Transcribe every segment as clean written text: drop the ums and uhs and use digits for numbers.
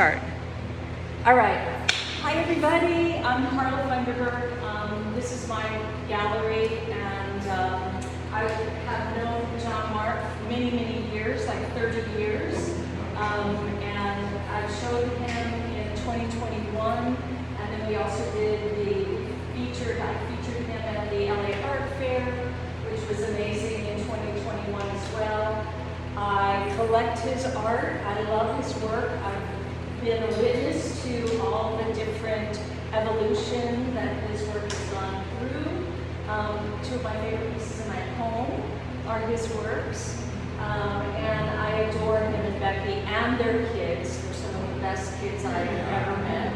Start. All right. Hi, everybody. I'm Carla Funderburg. This is my gallery, and I have known JonMarc for many, many years, like 30 years. And I showed him in 2021, and then we also did I featured him at the LA Art Fair, which was amazing in 2021 as well. I collect his art. I love his work. I've been a witness to all the different evolution that his work has gone through. Two of my favorite pieces in my home are his works. And I adore him and Becky and their kids. They're some of the best kids I've ever met.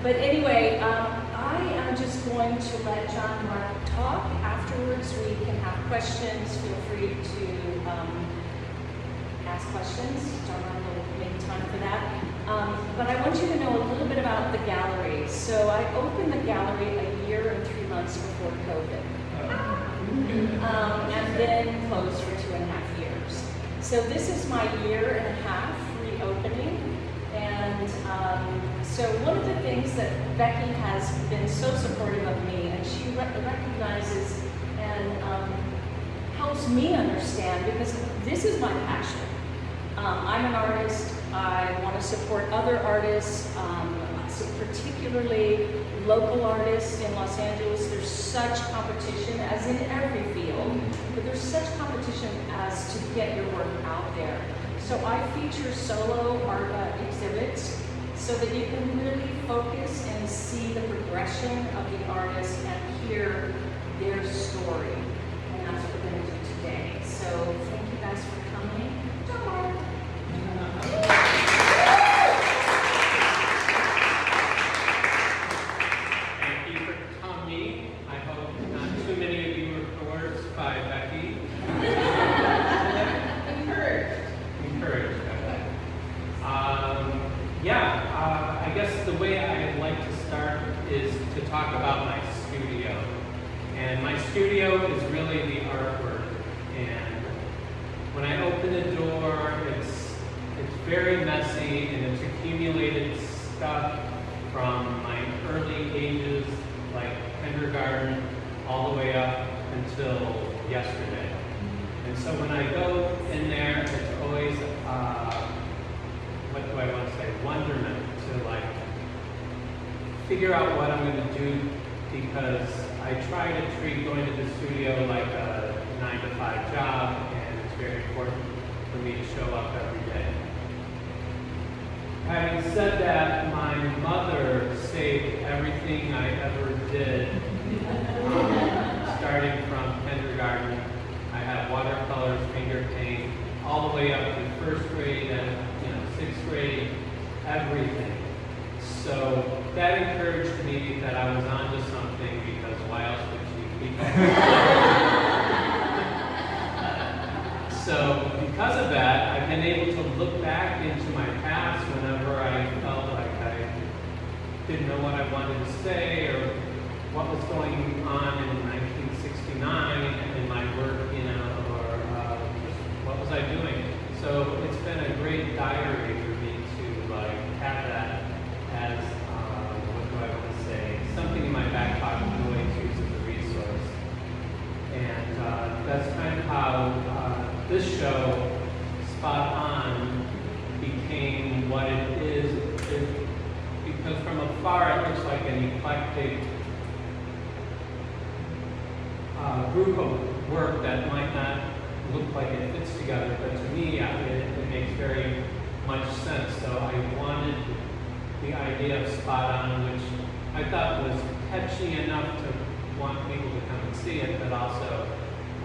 But anyway, I am just going to let JonMarc talk. Afterwards, we can have questions. Feel free to ask questions. JonMarc will make time for that. But I want you to know a little bit about the gallery. So I opened the gallery a year and 3 months before COVID. And then closed for 2.5 years. So this is my year and a half reopening. And so one of the things that Becky has been so supportive of me, and she recognizes and helps me understand, because this is my passion. I'm an artist. I want to support other artists, particularly local artists in Los Angeles. There's such competition, as in every field, but there's such competition as to get your work out there. So I feature solo art exhibits so that you can really focus and see the progression of the artist and hear their story. And that's what we're going to do today. So thank you guys for coming. JonMarc. Thank you for coming. I hope not too many of you were coerced by Becky. Encouraged. I guess the way I'd like to start is to talk about my studio. And my studio is really the artwork. And when I open the door, it's very messy, and it's accumulated stuff from my early ages, like kindergarten, all the way up until yesterday. And so when I go in there, it's always, what do I want to say, wonderment to like figure out what I'm going to do, because I try to treat going to the studio like a 9-to-5 job, and it's very important for me to show up every day. Having said that, my mother saved everything I ever did, starting from kindergarten. I have watercolors, finger paint, all the way up to first grade and 6th grade, everything. So that encouraged me that I was onto something, because why else would she keep it? So because of that, I've been able to look back into my past whenever I felt like I didn't know what I wanted to say or what was going on in 1969 in my work, or just what was I doing. So it's been a great diary for me to have that as, what do I want to say, something in my back pocket to always use as a resource. And that's kind of how this show, Spot On, became what it is, because from afar it looks like an eclectic group of work that might not look like it fits together, but to me it makes very much sense. So I wanted the idea of Spot On, which I thought was catchy enough to want people to come and see it, but also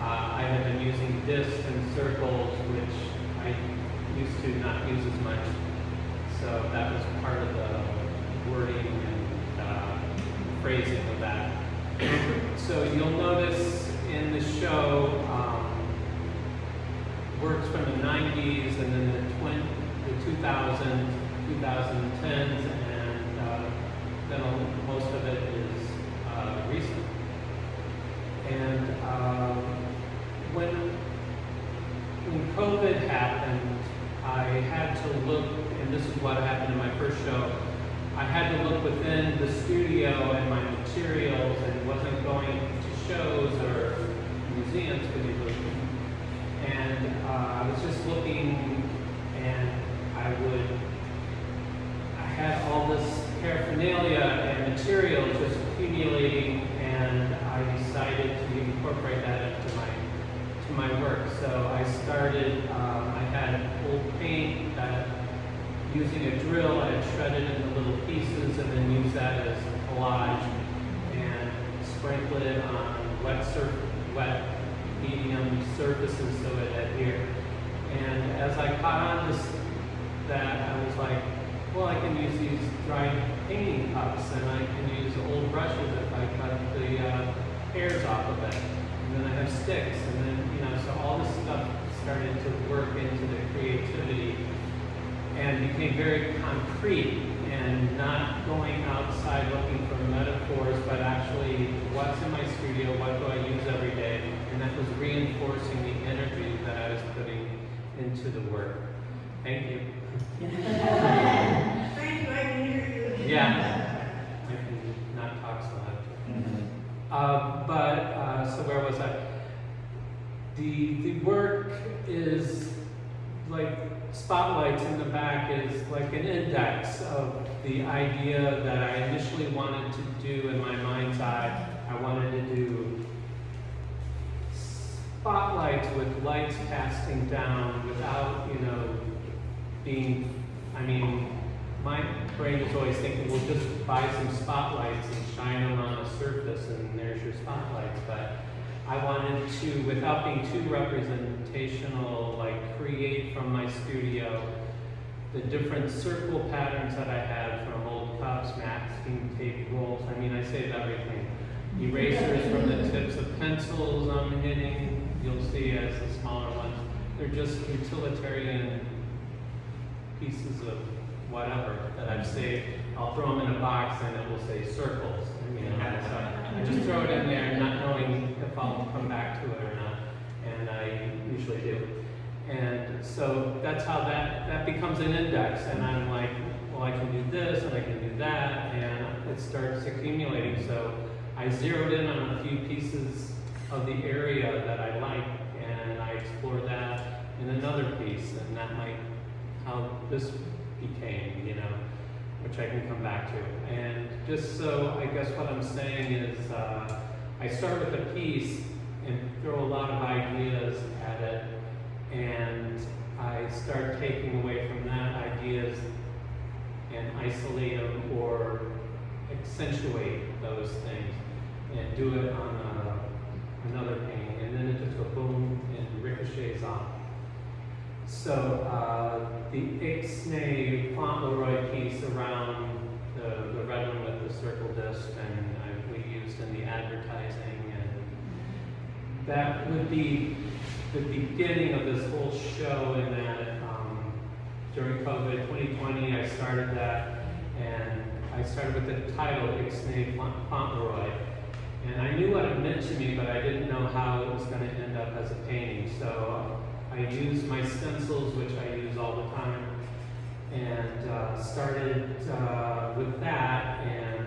I have been using discs and circles, which I used to not use as much. So that was part of the wording and phrasing of that. So you'll notice in the show works from the 90s and then the 2000s, 2010s, and then most of it is recent. And when COVID happened, I had to look in and this is what happened in my first show, I had to look within the studio and my materials and wasn't going to shows or museums because you look. And I was just looking, and I had all this paraphernalia and material just accumulating, and I decided to incorporate that into my work. So I started, I had old paint that using a drill, I had shredded into little pieces and then used that as collage and sprinkled it on wet medium surfaces so it adhered. And as I caught on to that, I was like, well, I can use these dried painting cups, and I can use old brushes if I cut the hairs off of it. And then I have sticks, and then, so all this stuff started to work into the creativity and became very concrete and not going outside looking for metaphors, but actually what's in my studio, what do I use every day, and that was reinforcing the energy that I was putting into the work. Thank you. Thank you, I can hear you. Yeah, I can not talk so loud. So where was I? The work is like spotlights in the back is like an index of the idea that I initially wanted to do in my mind's eye. I wanted to do spotlights with lights casting down without, my brain is always thinking, well, just buy some spotlights and shine them on a surface and there's your spotlights. But I wanted to, without being too representational, like create from my studio the different circle patterns that I had from old cups, masking tape rolls. I saved everything. Erasers from the tips of pencils I'm hitting, you'll see as the smaller ones. They're just utilitarian pieces of whatever that I've saved. I'll throw them in a box and it will say circles. So I just throw it in there not knowing if I'll come back to it or not, and I usually do. And so that's how that becomes an index, and I'm like, well, I can do this and I can do that, and it starts accumulating. So I zeroed in on a few pieces of the area that I like, and I explored that in another piece, and that might how this became, which I can come back to. And just so I guess what I'm saying is I start with a piece and throw a lot of ideas at it, and I start taking away from that ideas and isolate them or accentuate those things and do it on another painting, and then it just goes boom and ricochets off. So the Ixnay Fauntleroy piece around the red one with the circle disc, and we used in the advertising, and that would be the beginning of this whole show. In that during COVID 2020, I started that, and I started with the title Ixnay Fauntleroy, and I knew what it meant to me, but I didn't know how it was going to end up as a painting. So I used my stencils, which I use all the time, and started with that. And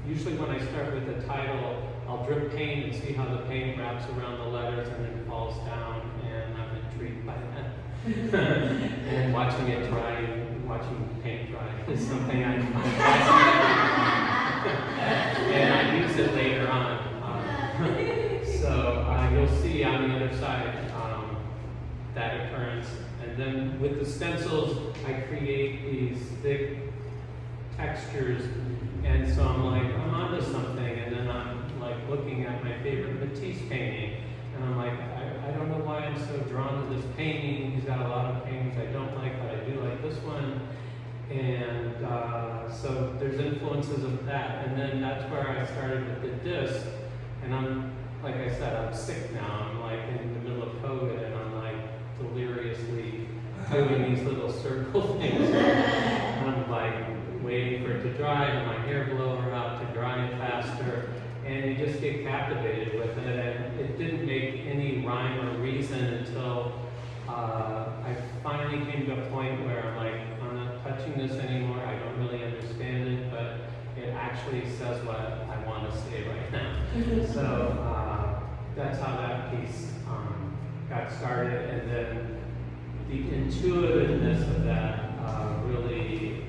usually when I start with the title, I'll drip paint and see how the paint wraps around the letters and then falls down, and I'm intrigued by that. And watching it dry, watching paint dry is something I find fascinating. And I use it later on. So you'll see on the other side that occurrence. And then with the stencils, I create these thick textures. And so I'm like, I'm onto something. And then I'm like looking at my favorite Matisse painting. And I'm like, I don't know why I'm so drawn to this painting. He's got a lot of paintings I don't like, but I do like this one. And so there's influences of that. And then that's where I started with the disc. And I'm, like I said, I'm sick now. I'm like in the middle of COVID, and I'm like deliriously doing these little circle things. And I'm like waiting for it to dry, and my hair blower out to dry faster. And you just get captivated with it. And it didn't make any rhyme or reason until I finally came to a point where I'm like, I'm not touching this anymore. I don't really understand it, but it actually says what I want to say right now. So that's how that piece got started, and then the intuitiveness of that really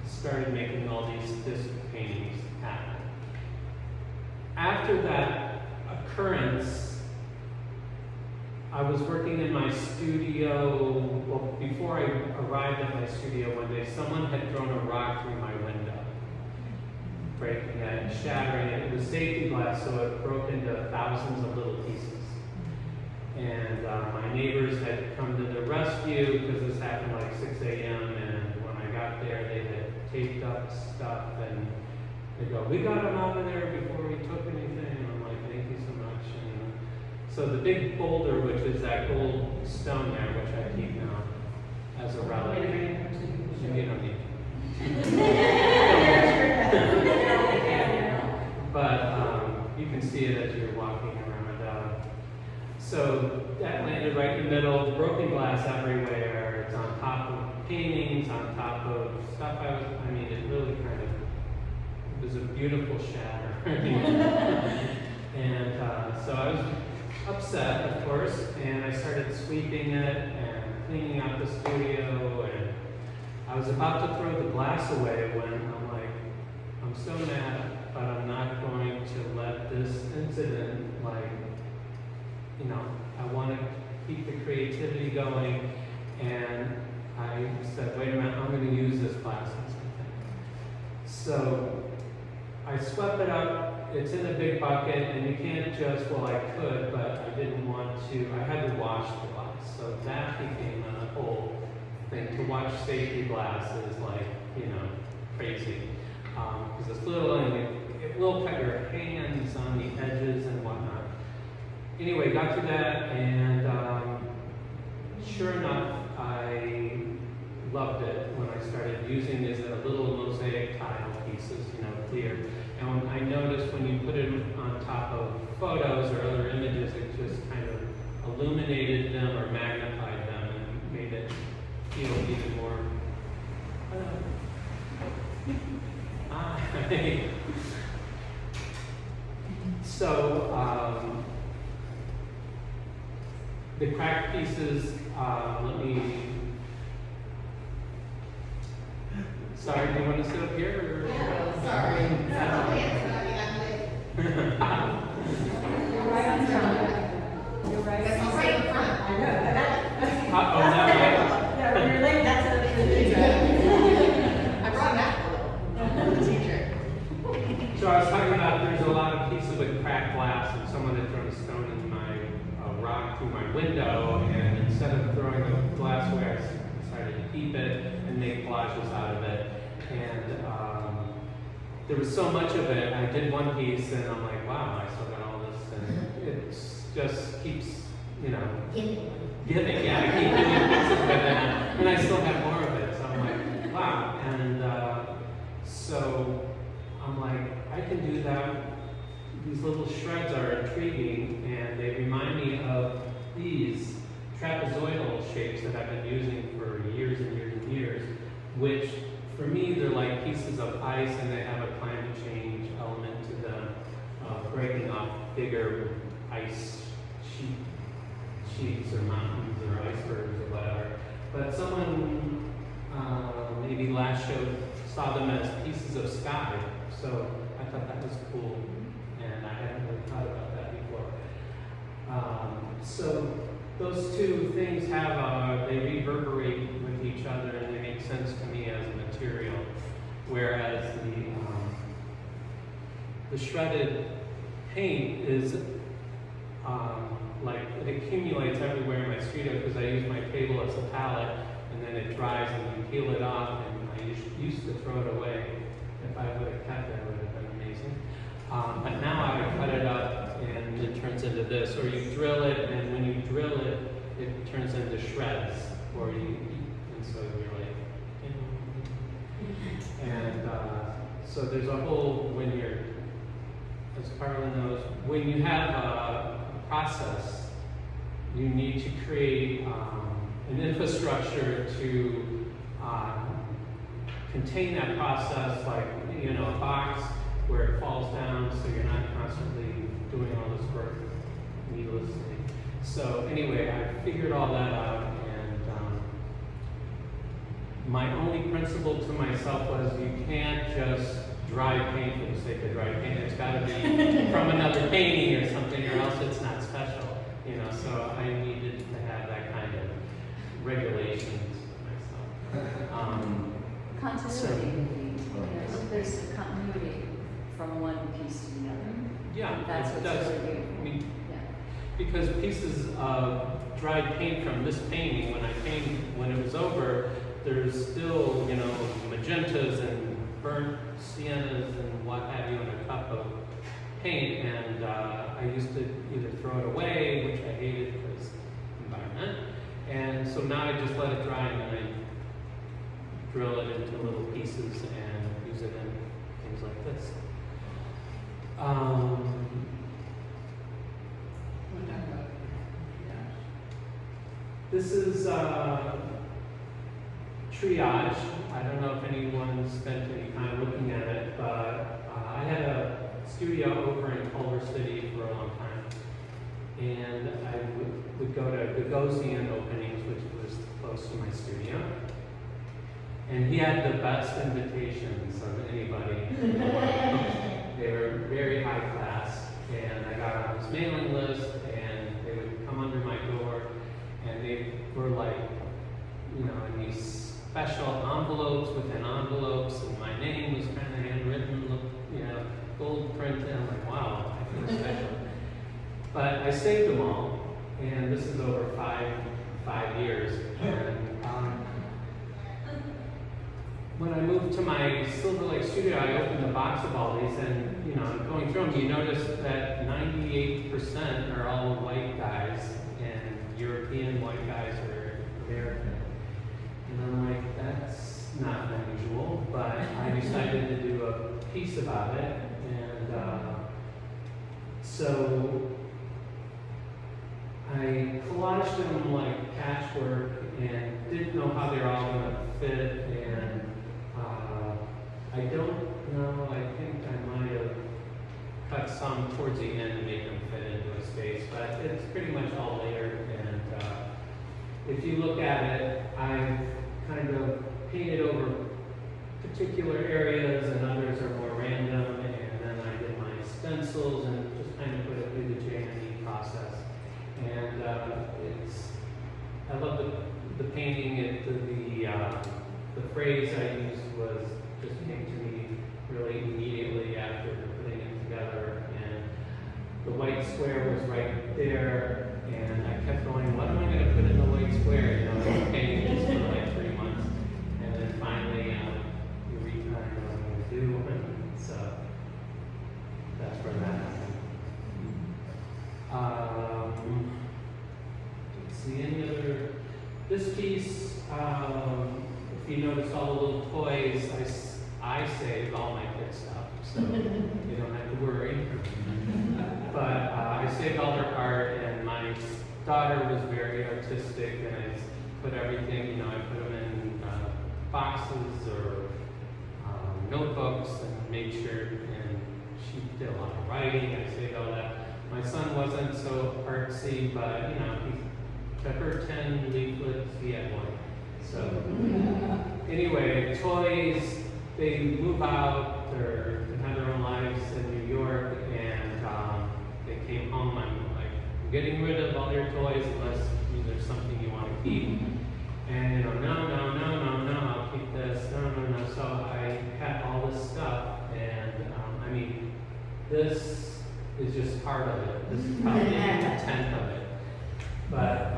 started making all these disc paintings happen. After that occurrence, I was working in my studio. Well, before I arrived at my studio one day, someone had thrown a rock through my window, breaking it, shattering it. It was safety glass, so it broke into thousands of little pieces. And my neighbors had come to the rescue because this happened like 6 a.m. And when I got there, they had taped up stuff, and they go, "We got him out of there before we took anything." And I'm like, "Thank you so much." And so the big boulder, which is that gold stone there, which I keep now as a relic. You don't need it. But you can see it as you're walking around. So that landed right in the middle, broken glass everywhere. It's on top of paintings, on top of stuff I mean, it really kind of, it was a beautiful shatter. And so I was upset, of course, and I started sweeping it and cleaning out the studio, and I was about to throw the glass away when I'm like, I'm so mad, but I'm not going to let this incident, like, you know, I want to keep the creativity going, and I said, wait a minute, I'm going to use this glass in something. So I swept it up. It's in a big bucket, and you can't just, well, I could, but I didn't want to. I had to wash the glass. So that became a whole thing. To wash safety glass is like, you know, crazy. Because it's little, and it will cut your hands on the edges and whatnot. Anyway, got to that, and sure enough, I loved it when I started using these little mosaic tile pieces, you know, clear. And I noticed when you put it on top of photos or other images, it just kind of illuminated them or magnified them and made it feel even more. So, the cracked pieces, let me. Sorry, do you want to sit up here? Or? Yeah, sorry. You're right on time. You're right. I'm right in front. I know. Oh, no. Yeah, when you're late, that's I brought an apple though. The teacher. So I was talking about there's a lot of pieces with cracked glass, and someone had thrown a stone in my rock through my window, and instead of throwing the glass away, I decided to keep it and make collages out of it. And there was so much of it. I did one piece, and I'm like, wow, I still got all this, and it just keeps, you know, giving. Yeah, I keep giving pieces of it, and I still have more of it. So I'm like, wow. And so I'm like, I can do that. These little shreds are intriguing, and they remind me of these trapezoidal shapes that I've been using for years and years and years, which for me, they're like pieces of ice, and they have a climate change element to them, breaking off bigger ice sheets or mountains or icebergs or whatever. But someone maybe last show saw them as pieces of sky, so I thought that was cool, and I hadn't really thought about that before. So those two things have, they reverberate with each other, and they make sense to me as a material, whereas the shredded paint is like, it accumulates everywhere in my studio because I use my table as a palette, and then it dries and you peel it off, and I used to throw it away. If I would have kept it, it would have been amazing. But now I would cut it up and it turns into this, or you drill it, and when you drill it, it turns into shreds, or and so you're like, and so there's a whole, when you're, as Carla knows, when you have a process, you need to create an infrastructure to contain that process, like, you know, a box where it falls down so you're not constantly doing all this work needlessly. So anyway, I figured all that out, and my only principle to myself was you can't just dry paint for the sake of dry paint. It's got to be from another painting or something, or else it's not special. You know, so I needed to have that kind of regulations for myself. Continuity. There's a continuity from one piece to the other. Yeah, That's it what's does. really beautiful. I mean, Yeah. because pieces of dried paint from this painting, when it was over, there's still, you know, magentas and burnt siennas and what have you in a cup of paint, and I used to either throw it away, which I hated because environment, and so now I just let it dry and then I drill it into little pieces and use it in things like this. This is triage. I don't know if anyone spent any time looking at it, but I had a studio over in Culver City for a long time, and I would go to Gagosian openings, which was close to my studio, and he had the best invitations of anybody in the world. They were very high class, and I got on his mailing list, and they would come under my door, and they were like, you know, in these special envelopes within envelopes, and my name was kind of handwritten, you know, gold printed. I'm like, wow, I feel special. But I saved them all, and this is over five years. And when I moved to my Silver Lake studio, I opened the box of all these, and you know, going through them, you notice that 98% are all white guys, and European white guys are American. And I'm like, that's not unusual, but I decided to do a piece about it, and so I collaged them like patchwork and didn't know how they're all going to fit, and I don't know, I think I might have cut some towards the end to make them fit into a space, but it's pretty much all layered, and if you look at it, I've kind of painted over particular areas, and others are more random, and then I did my stencils and just kind of put it through the JME process. And I love the painting. The phrase I used just came to me really immediately after putting it together, and the white square was right there, and I kept going, what am I going to put in the white square? You know, I was painting this for like 3 months, and then finally, Eureka, I know what I'm going to do, and so that's where that happened. Let's see, any other, this piece, if you notice all the little toys, I saved all my kid stuff, so you don't have to worry. But I saved all their art, and my daughter was very artistic, and I put everything, you know, I put them in boxes or notebooks and made sure, and she did a lot of writing. I saved all that. My son wasn't so artsy, but you know, he took her 10 leaflets, he had one. So anyway, toys, they move out or have their own lives in New York, and they came home. I'm like, I'm getting rid of all your toys unless there's something you want to keep. And you know, no, I'll keep this. No. So I had all this stuff, and I mean, this is just part of it. This is probably a tenth of it. But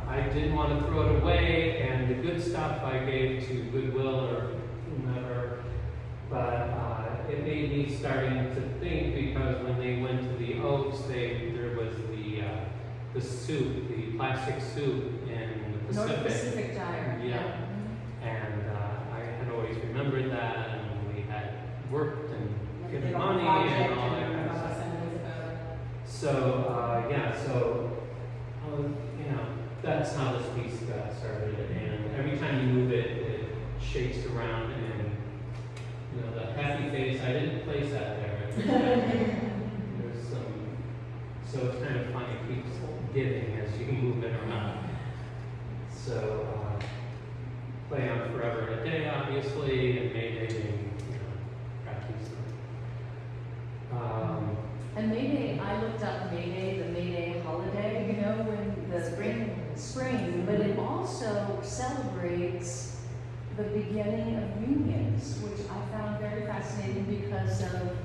I didn't want to throw it away, and the good stuff I gave to Goodwill or whomever. But it made me starting to think, because when they went to the Oaks, there was the soup, the plastic soup in the Pacific. North Pacific Gyre. Yeah. And I had always remembered that, and we had worked and given money and all that kind of stuff. So, so, you know, that's how this piece got started. And every time you move it, it shakes around, and you know, the happy face, I didn't place that there. There's some, so it's kind of funny, it keeps giving as you move it around. So, play on Forever and a Day, obviously, and May Day being, you know, practice. And May Day, I looked up May Day, the May Day holiday, you know, when the spring, but it also celebrates the beginning of unions, which I found very fascinating because of,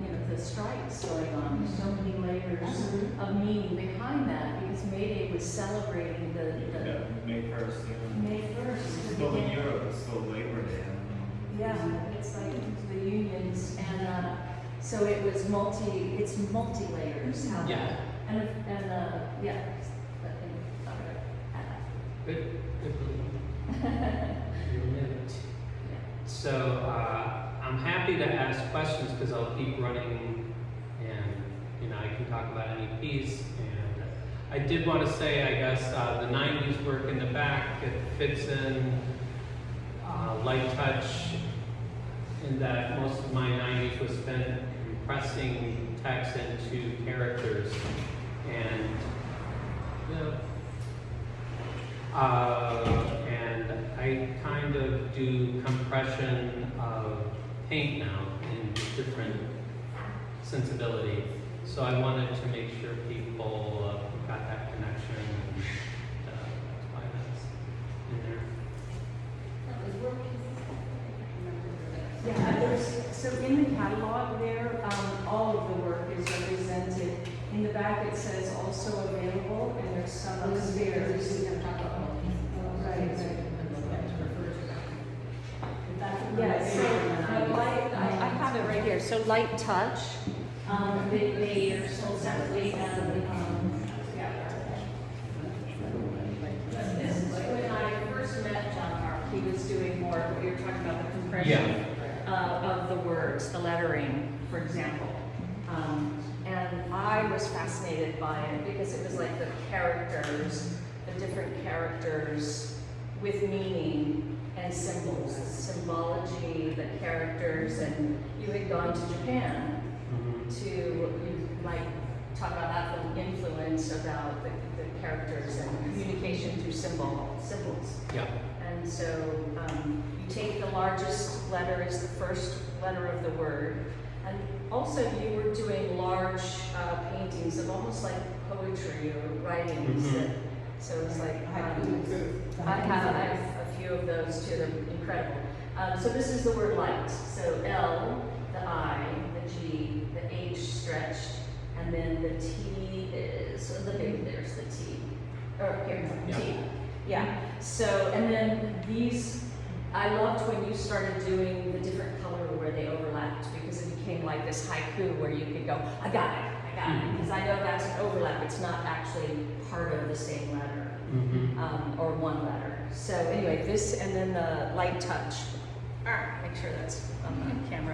you know, the strikes going on. There's so many layers of meaning behind that, because May Day was celebrating the May 1st, yeah. May 1st. Still in Europe, it's still Labor Day. Yeah, it's like the unions, and so it was it's multi-layers. How Yeah. And yeah. Good. So I'm happy to ask questions because I'll keep running, and you know, I can talk about any piece. And I did want to say, I guess, the 90s work in the back, it fits in light touch, in that most of my 90s was spent compressing text into characters, and you know, and I kind of do compression of paint now in different sensibility. So I wanted to make sure people got that connection, and that's why that's in there. Yeah, so in the catalog there, all of the work is represented. In the back it says also available, and there's some upstairs. Right. Yeah, so light, I have it right here. So light touch, they are sold separately, and this is when I first met JonMarc. He was doing more what you're talking about, the compression of the words, the lettering, for example. And I was fascinated by it because it was like the characters, the different characters with meaning and symbols, symbology, the characters, and you had gone to Japan to, you might talk about that from influence about the characters and communication through symbols. Yeah. And so you take the largest letter as the first letter of the word, and also you were doing large paintings of almost like poetry or writings. So it's like, I have a few of those too, they're incredible. So this is the word light. So L, the I, the G, the H stretched, and then the T is, there's the T. Or here, T. Yeah. So, and then these, I loved when you started doing the different color where they overlapped, because it became like this haiku where you could go, I got it, because I know that's an overlap. It's not actually part of the same letter, or one letter. So anyway, this, and then the light touch. Make sure that's on the camera.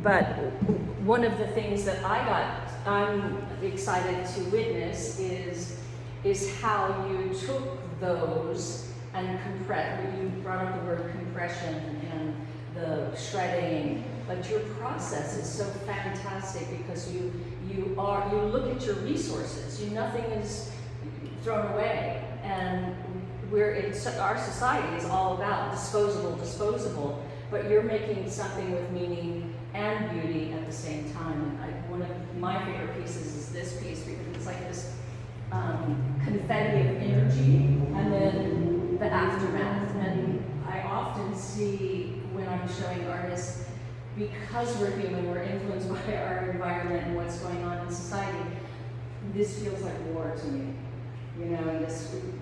But one of the things that I'm excited to witness is how you took those and you brought up the word compression and the shredding, but your process is so fantastic because you look at your resources. Nothing is thrown away, and our society is all about disposable, but you're making something with meaning and beauty at the same time. One of my favorite pieces is this piece, because it's like this confetti of energy, and then the aftermath. And I often see when I'm showing artists, because we're human, we're influenced by our environment and what's going on in society, this feels like war to me. You know, and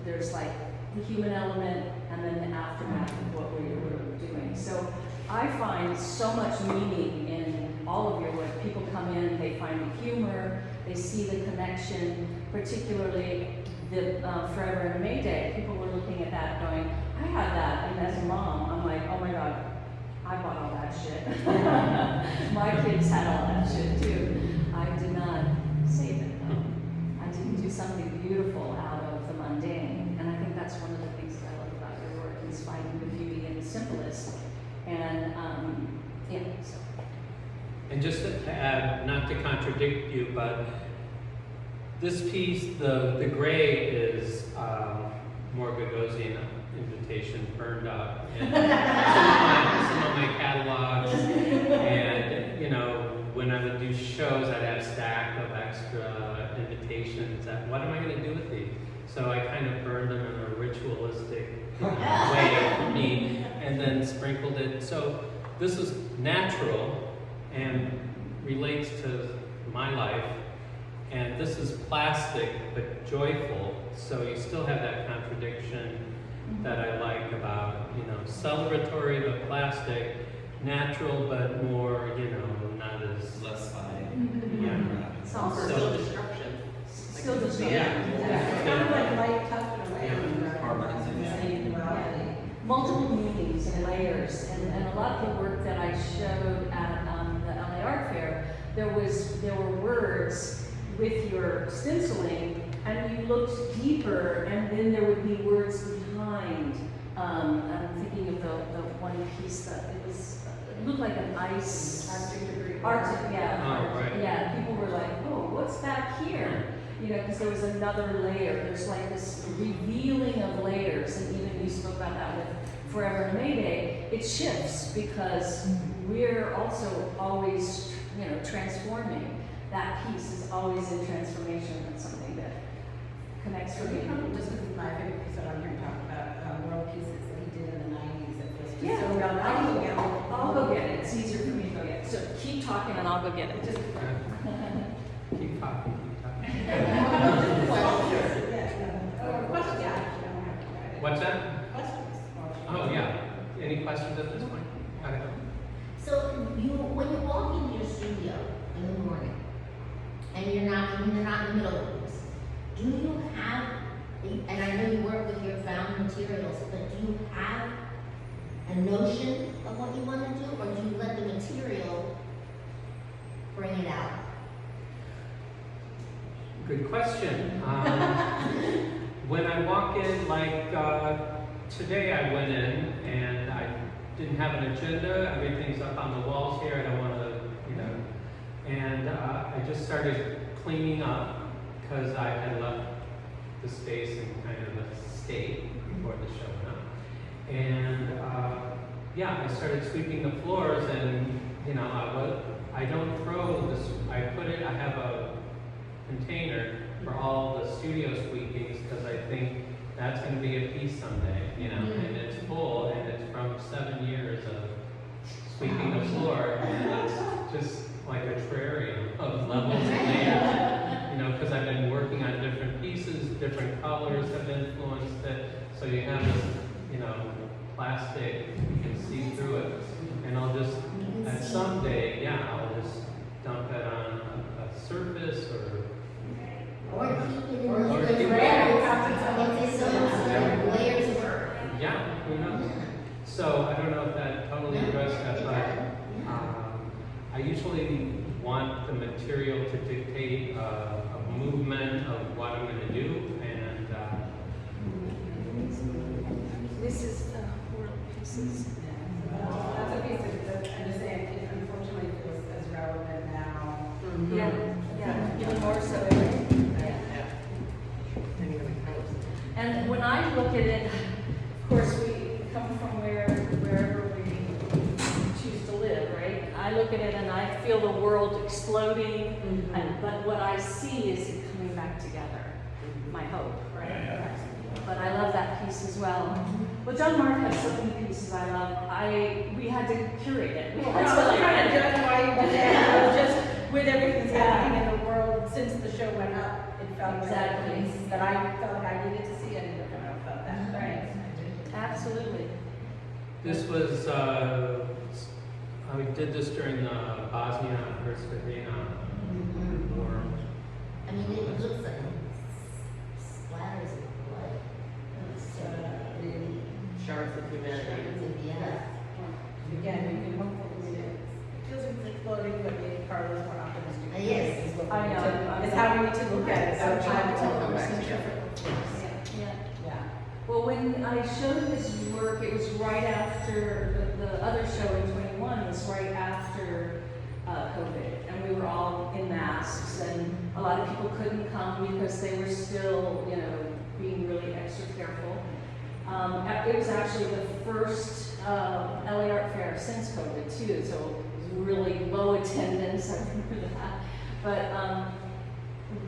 there's like the human element and then the aftermath of what we're doing. So I find so much meaning in all of your work. People come in and they find the humor, they see the connection, particularly the Forever and a May Day. People were looking at that going, I had that, and as a mom, I'm like, oh my God, I bought all that shit. My kids had all that shit too. I did not save it though. I did do something beautiful out of the mundane. And I think that's one of the things that I love about your work, is finding the beauty in the simplest. And yeah, so. And just to add, not to contradict you, but this piece, the gray is more Gagosian invitation burned up. And some of my catalogs, and you know, when I would do shows, I'd have a stack of extra invitations. What am I going to do with these? So I kind of burned them in a ritualistic way for me, and then sprinkled it. So this is natural and relates to my life. And this is plastic but joyful, so you still have that contradiction that I like about, you know, celebratory but plastic, natural but more, you know, not as Less fine. yeah. It's also So- destruction. still the same. Yeah. Kind of like light touch in a way. Yeah. Same duality. Multiple meanings and layers, and a lot of the work that I showed at the LA Art Fair, there were words with your stenciling, and you looked deeper, and then there would be words behind. I'm thinking of the one piece that it looked like an ice Arctic, yeah. Oh, right. Yeah, people were like, oh, what's back here? You know, because there was another layer. There's like this revealing of layers, and even you spoke about that with Forever and Mayday. It shifts because we're also always, you know, transforming. That piece is always in transformation. That's something that connects for So me. you come just with my favorite piece that I'm here to talk about, world pieces that he did in the 90s. That was just Yeah, so well. I'll go get it. It's easier for me to go get it. So keep talking and I'll go get it. Just Keep talking, keep talking. What's that? Questions? Oh, yeah. Any questions at this point? Okay. So when you walk into your studio in the morning, and you're not in the middle of this, do you have, and I know you work with your found materials, but do you have a notion of what you want to do, or do you let the material bring it out? Good question. When I walk in, like today I went in and I didn't have an agenda. Everything's up on the walls here. I don't want to, you know. And I just started cleaning up because I had left the space in kind of a state before the show went up. And yeah, I started sweeping the floors, and you know, I don't throw this. I have a container for all the studio sweepings because I think that's going to be a piece someday, you know, and it's full, and it's from 7 years of sweeping the floor, and it's just like a terrarium of levels and layers, you know, because I've been working on different pieces, different colors have influenced it, so you have this, you know, plastic, you can see through it, and I'll just, at some day, yeah, I'll just dump it on a surface Or keep it in Or the keep it- layers of earth. yeah, who knows? So I don't know if that totally addressed that, but I usually want the material to dictate a movement of what I'm going to do, and This is the world pieces. That's a piece that I'm just saying, it unfortunately feels as relevant now. Yeah, yeah, even more so. Yeah. And when I look at it, of course, we come from wherever we choose to live, right? I look at it and I feel the world exploding, but what I see is it coming back together, my hope, right? But I love that piece as well. Well, JonMarc has so many pieces I love. We had to curate it. That's really kind of judge why you did that. Just with everything that's happening in the world since the show went up, it felt Exactly. like a piece that I felt like I needed to see, and I kind of felt that. Right. Absolutely. this was, I did this during the Bosnia-Herzegovina war. I mean, it looks like splatters of blood. It's really Shards of humanity. yeah. Again, you can hopefully see it. feels like it's exploding, but maybe Carla's more optimistic. Yes. Is what we I need know, to- I Is know. how we need to look at it. So So trying to tell come them back some together. Yeah. Yeah. Well, when I showed this work, it was right after the other show in 21 was right after COVID, and we were all in masks, and a lot of people couldn't come because they were still, you know, being really extra careful. It was actually the first LA Art Fair since COVID too, so it was really low attendance. I remember that, but.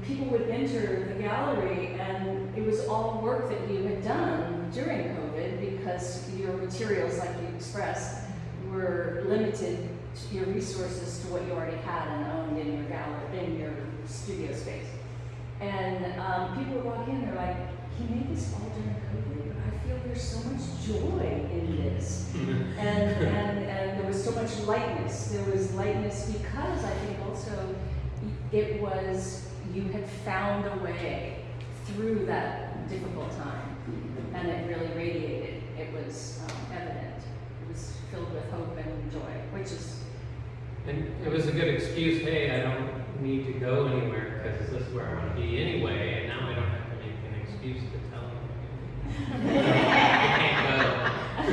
People would enter the gallery and it was all work that you had done during COVID because your materials, like you expressed, were limited to your resources to what you already had and owned in your gallery, in your studio space. And people would walk in, they're like, he made this all during COVID, but I feel there's so much joy in this. and there was so much lightness. There was lightness because I think also it was, you had found a way through that difficult time, and it really radiated. It was evident. It was filled with hope and joy, which is. And it was a good excuse, hey, I don't need to go anywhere because this is where I want to be anyway, and now I don't have to make an excuse to tell them. I can't go.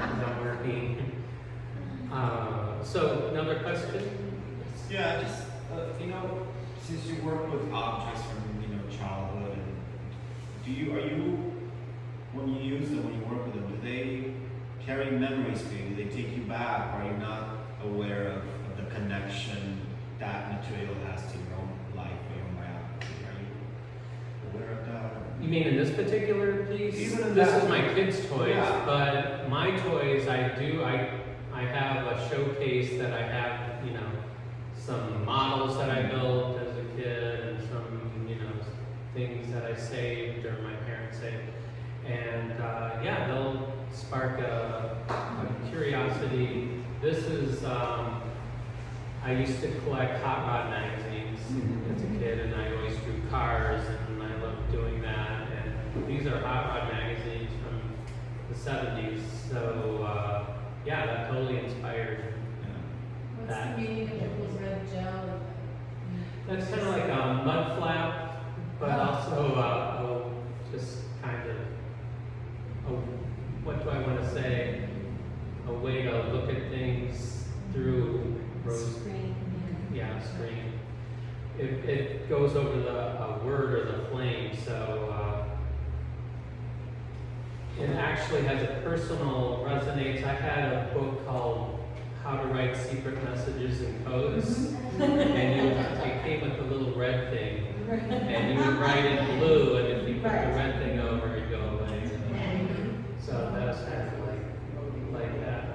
It's not working. So, another question? Yeah, just, you know, since you work with objects from, you know, childhood, and are you, when you use them, when you work with them, do they carry memories for you? Do they take you back? Or are you not aware of the connection that material has to your own life or your own biography? Are you aware of that? You mean in this particular piece? Even in this that is my one. kids' toys, Yeah. but my toys, I have a showcase that I have, you know, some models that I built as a kid and some, you know, things that I saved or my parents saved. And yeah, they'll spark a curiosity. This is, I used to collect hot rod magazines as a kid, and I always drew cars, and I loved doing that. And these are hot rod magazines from the 70s. So yeah, that totally inspired. What's That. the meaning of the red gel? That's kind of like a mud flap, but also just kind of, what do I want to say? A way to look at things through rose. Screen. Yeah, screen. It goes over the word or the flame, so it actually has a personal resonance. I had a book called How to Write Secret Messages and Codes, and it came with a little red thing, and you would write in blue, and if you put the red thing over, it'd go away. So that's kind of like that.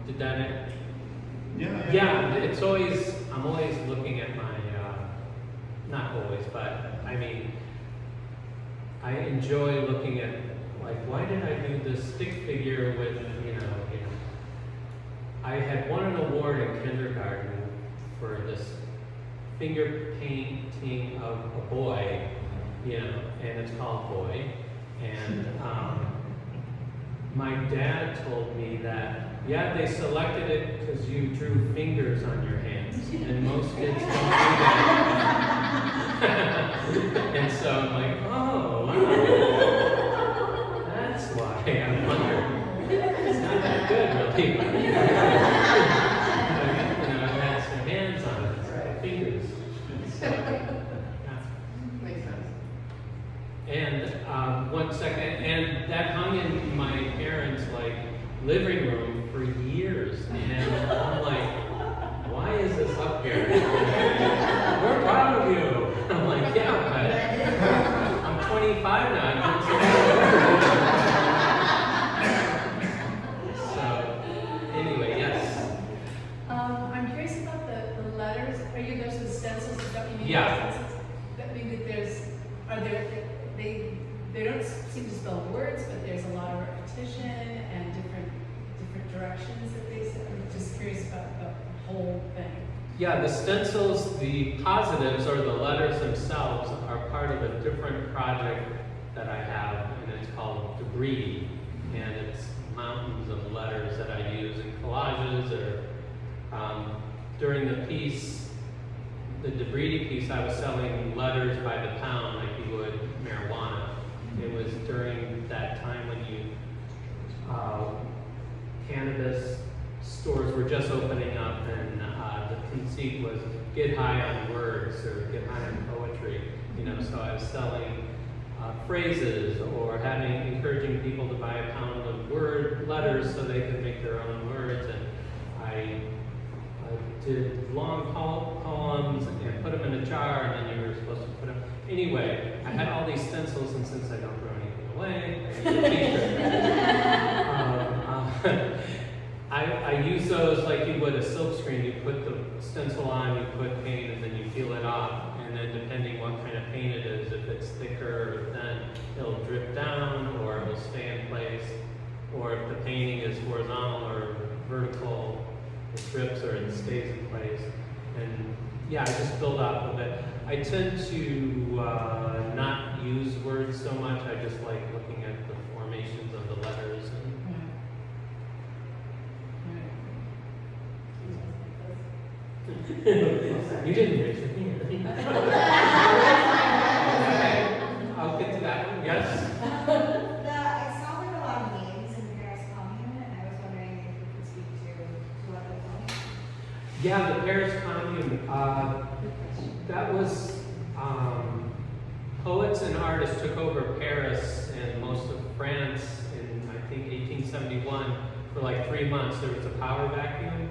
Did that? Yeah, it's always, I'm always looking at my, not always, but I mean, I enjoy looking at, like, why did I do this stick figure with, you know, I had won an award in kindergarten for this finger painting of a boy, you know, and it's called Boy. And my dad told me that, yeah, they selected it because you drew fingers on your hands, and most kids don't do that. And so I'm like, oh, wow. That's why I'm wondering. It's not that good, really. But, you know, I've had some hands on it, so fingers. So, yeah. Makes sense. And one second, and that hung in my parents' like living room for years, and I'm like, why is this up here? We're proud of you. I'm like, yeah, but I'm 25 now. I don't see So anyway, yes. I'm curious about the letters. Are you those the stencils? Is that what you mean? Yeah. Stencils? That mean that they don't seem to spell words, but there's a lot of repetition and different directions that they say. I'm just curious about the whole thing. Yeah, the stencils, the positives or the letters themselves are part of a different project that I have, and it's called Debris, and it's mountains of letters that I use in collages or during the piece, the debris piece, I was selling letters by the pound like you would marijuana. It was during that time when cannabis stores were just opening up, and the conceit was get high on words or get high on poetry. So I was selling phrases or encouraging people to buy a pound of letters so they could make their own words. And I did long poems and put them in a jar, and then you were supposed to put them. Anyway, I had all these stencils, and since I don't throw anything away, I need a t-shirt. I use those like you would a silk screen. You put the stencil on, you put paint, and then you peel it off. And then depending what kind of paint it is, if it's thicker or thin, it'll drip down or it will stay in place. Or if the painting is horizontal or vertical, it drips or it stays in place. And yeah, I just build off of it. I tend to not use words so much. I just like looking at the formations of the letters. You didn't raise your hand. I'll get to that one. Yes? I saw there were a lot of names in the Paris Commune, and I was wondering if you could speak to what those are. Yeah, the Paris Commune. That was poets and artists took over Paris and most of France in, I think, 1871 for like 3 months. There was a power vacuum,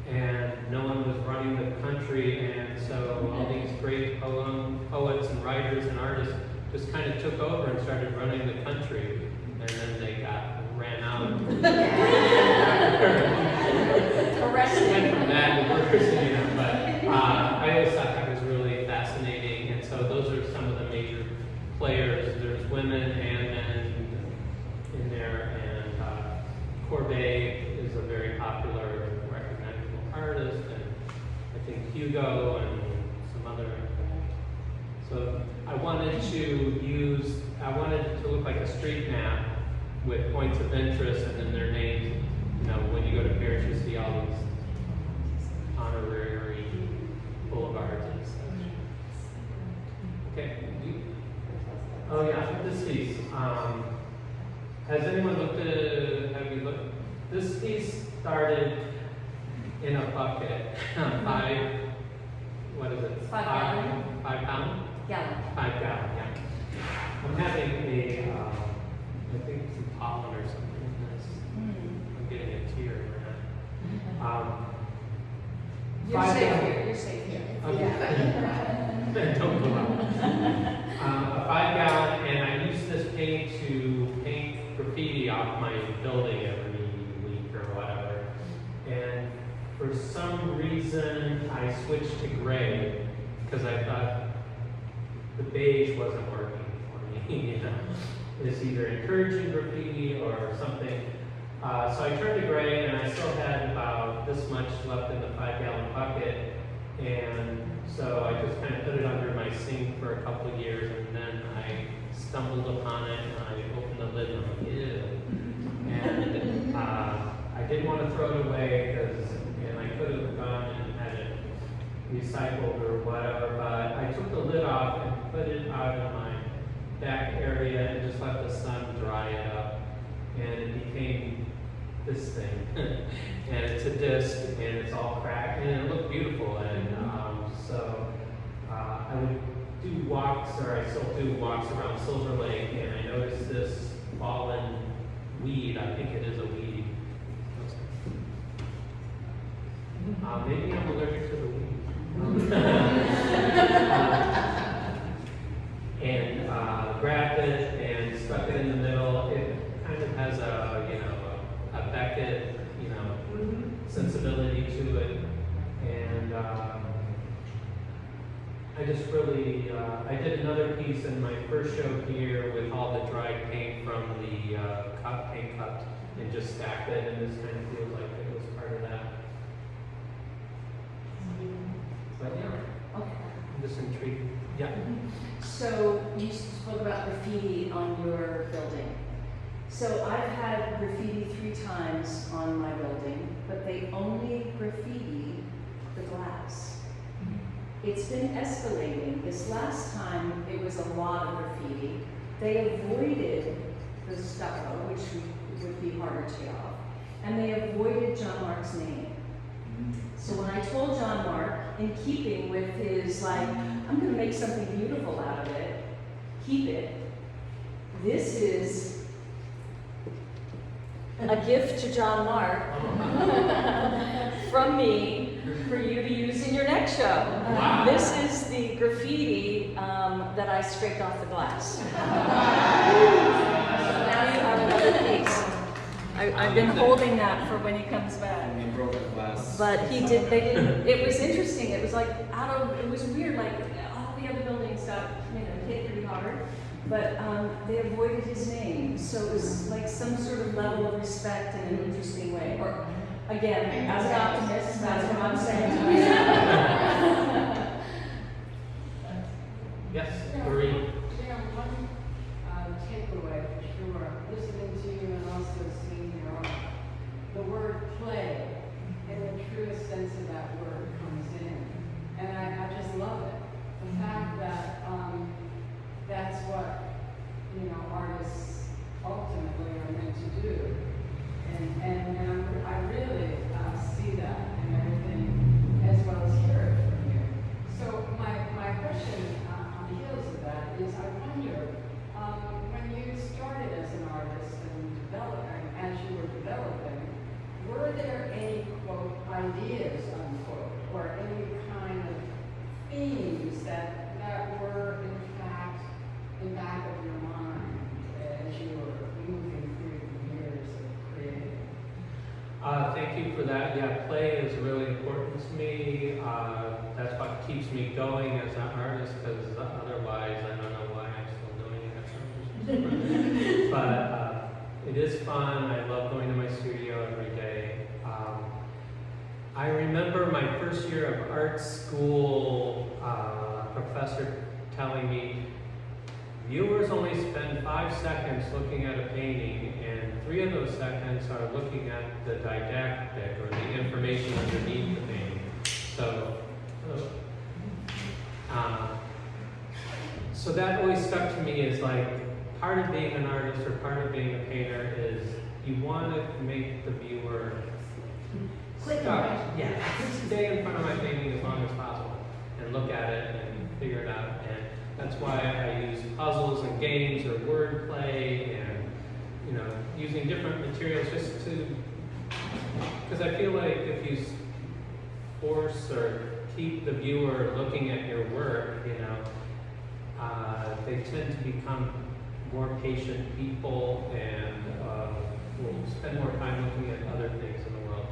and no one was running the country, and so all these great poets and writers and artists just kind of took over and started running the country, and then they ran out. Went from bad to worse, but I always thought that was really fascinating, and so those are some of the major players. There's women and men in there, and Courbet is a very popular, recognizable artist, and I think Hugo and some other. So I wanted it to look like a street map with points of interest and then their names. When you go to Paris, you see all these honorary boulevards and such. Okay. Oh yeah, this piece. Has anyone have you looked? This piece started in a bucket. 5 gallon. 5 pound? Gallon. 5 gallon, yeah. I'm having I think some pollen or something in this. I'm getting a tear right now. You're 5 safe gallon. here. You're safe here. Okay. Don't go out. A 5 gallon, and I use this paint to paint graffiti off my building every week or whatever. And for some reason, I switched to gray because I thought the beige wasn't working for me. It's either encouraging graffiti or something. So I turned to gray, and I still had about this much left in the 5 gallon bucket. And so I just kind of put it under my sink for a couple of years, and then I stumbled upon it, and I opened the lid, and I'm like, ew. And I didn't want to throw it away, and I could have gone and had it recycled or whatever, but I took the lid off and put it out in my back area and just let the sun dry it up, and it became this thing. And it's a disc, and it's all cracked, and it looked beautiful. And so I would do walks, or I still do walks around Silver Lake, and I noticed this fallen weed. I think it is a weed. Maybe I'm allergic to the weed. And grabbed it and stuck it in the middle. It kind of has a Beckett, sensibility to it. And I just really, I did another piece in my first show here with all the dried paint from the paint cups and just stacked it, and this kind of feels like it was part of that. But yeah, Okay. I'm just intrigued. Yeah. So you spoke about graffiti on your building. So I've had graffiti few times on my building, but they only graffiti the glass. It's been escalating. This last time, it was a lot of graffiti. They avoided the stucco, which would be harder to get off, and they avoided JonMarc's name. So when I told JonMarc, in keeping with his, like, I'm gonna make something beautiful out of it, keep it, this is a gift to JonMarc from me for you to use in your next show. Wow. This is the graffiti that I scraped off the glass. So now you have another piece. I've been holding that for when he comes back. And we broke the glass. But he did, they didn't, it was interesting, it was like it was weird, like all the other buildings got, hit pretty hard, but they avoided his name, so it was like some sort of level of respect in an interesting way. Or, again, as an optimist, that's what I'm saying to myself. Yes, Marie. One takeaway for sure, listening to you and also seeing your art, the word play, in the truest sense of that word, comes in. And I just love it. The fact that that's what, artists ultimately are meant to do. And I really see that in everything, as well as hear it from you. So my question on the heels of that is, I wonder, when you started as an artist and developing, as you were developing, were there any, quote, ideas, unquote, or any kind of themes that were, in fact, in back of your mind as you were moving through the years of creating? Thank you for that. Yeah, play is really important to me. That's what keeps me going as an artist, because otherwise I don't know why I'm still doing it. But it is fun. I love going to my studio every day. I remember my first year of art school, professor telling me, viewers only spend 5 seconds looking at a painting, and 3 of those seconds are looking at the didactic or the information underneath the painting. So that always stuck to me as like, part of being an artist or part of being a painter is you want to make the viewer stay in front of my painting as long as possible and look at it and figure it out. And that's why I use puzzles and games or wordplay and using different materials just to, because I feel like if you force or keep the viewer looking at your work, they tend to become more patient people and will spend more time looking at other things in the world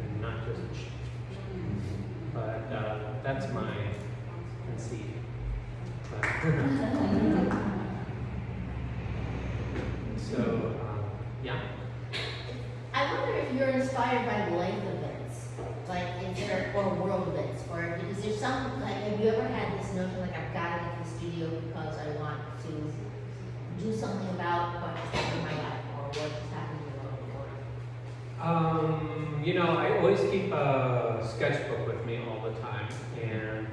and not just. But that's my conceit. So, yeah. I wonder if you're inspired by life events, or world events, or is there some, have you ever had this notion, I've got to get to the studio because I want to do something about what's happening in my life, or what's happening in the world? I always keep a sketchbook with me all the time, and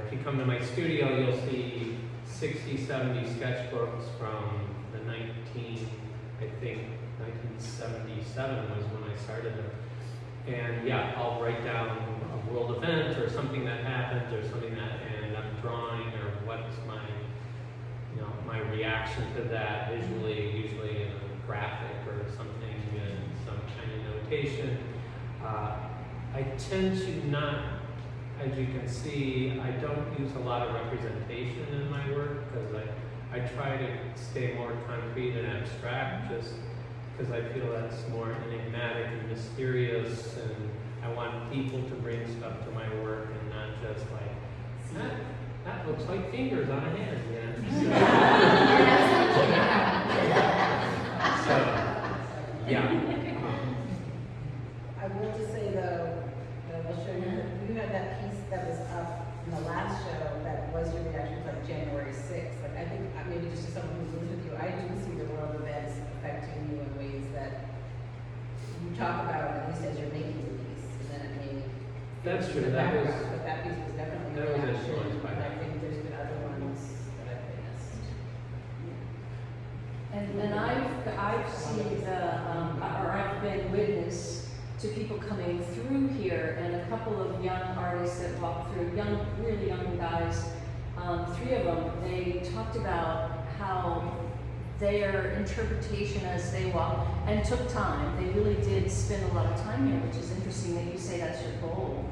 if you come to my studio, you'll see 60, 70 sketchbooks from the 1977 was when I started them. And yeah, I'll write down a world event or something that happened or something and I'm drawing or what's my, my reaction to that visually, usually in a graphic or something in some kind of notation. I tend to not, as you can see, I don't use a lot of representation in my work because I try to stay more concrete and abstract just because I feel that's more enigmatic and mysterious, and I want people to bring stuff to my work and not just like, that looks like fingers on a hand, So, yeah. I will just say though, that I'll show you had that piece that was up in the last show that was your reaction to January 6th. I think maybe just as someone who's lived with you, I do see the world events affecting you in ways that talk about it at least as you're making the piece, and then it may. That's true, the that was- background, but that piece was definitely. that was reaction, influenced by and that. I think there's been other ones that I've witnessed. And I've seen or I've been witness to people coming through here, and a couple of young artists that walked through, really young guys, 3 of them, they talked about how their interpretation as they walk, and took time, they really did spend a lot of time here, which is interesting that you say that's your goal.